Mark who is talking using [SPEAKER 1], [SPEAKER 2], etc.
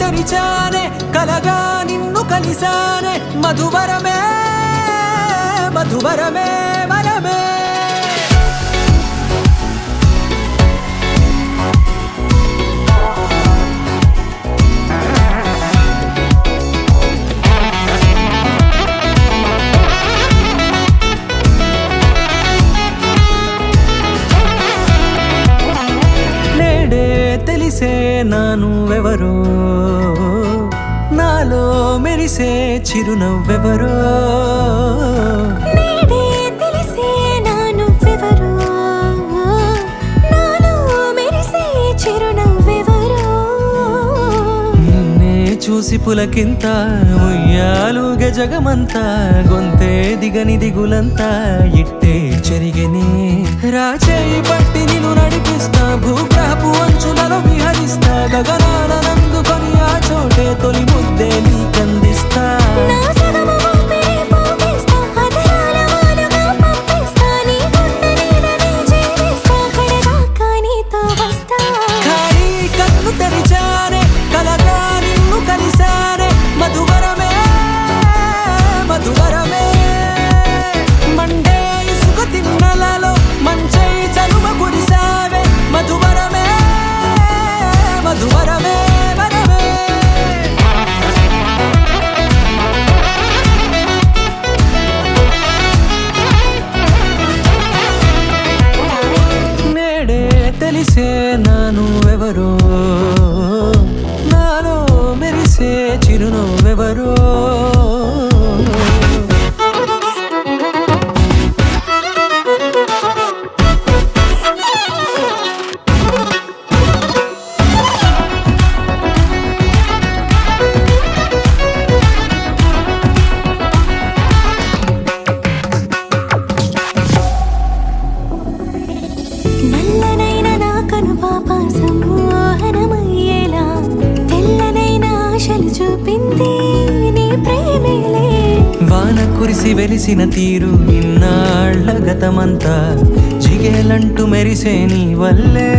[SPEAKER 1] తెరిచానే కలగా నిన్ను కలిసానే మధువరమే మధువరమే వరమే తెలిసే నానువెవరో నాలో మెరిసే చిరునవ్వెవరో
[SPEAKER 2] నేడే తెలిసే నానువెవరో నాలో మెరిసే చిరునవ్వెవరో
[SPEAKER 1] నిన్నే చూసి పులకింత ఉయ్యాలుగే జగమంతా గొంతే దిగని దిగులంతా ఇట్టే చెరిగెనే రాచేయి పట్టి నిన్ను నడిపిస్తా భూగ్రహపు అంచులలో విహరిస్తా గగనానందుకొని ఆ చోటే తొలి ముద్దే నీకందిస్తా
[SPEAKER 2] నా సగము ఊపిరి పోగేస్తా అధరాల వాలుగా పంపిస్తా నీ గుండె నీడనే చేరేస్తా కడదాకా నీతో వస్తా
[SPEAKER 1] ఖాళీ కన్ను తెరిచానే కలగా నిన్ను కలిసానే మధువరమే మధువరమే మండే ఇసుక తిన్నలలో మంచై చలువ కురిసావే మధువరమే మధువరమే వరమే నేడే తెలిసే నానువెవరో నాలో మెరిసే చిరునవ్వెవరో
[SPEAKER 2] నల్లనైన నా కనుపాప సమ్మోహనమయ్యేలా తెల్లనైన ఆశలు చూపింది నీ ప్రేమేలే
[SPEAKER 1] వాన కురిసి వెలిసిన తీరు ఇన్నాళ్ల గతమంతా జిగేలంటూ మెరిసే నీ వల్లే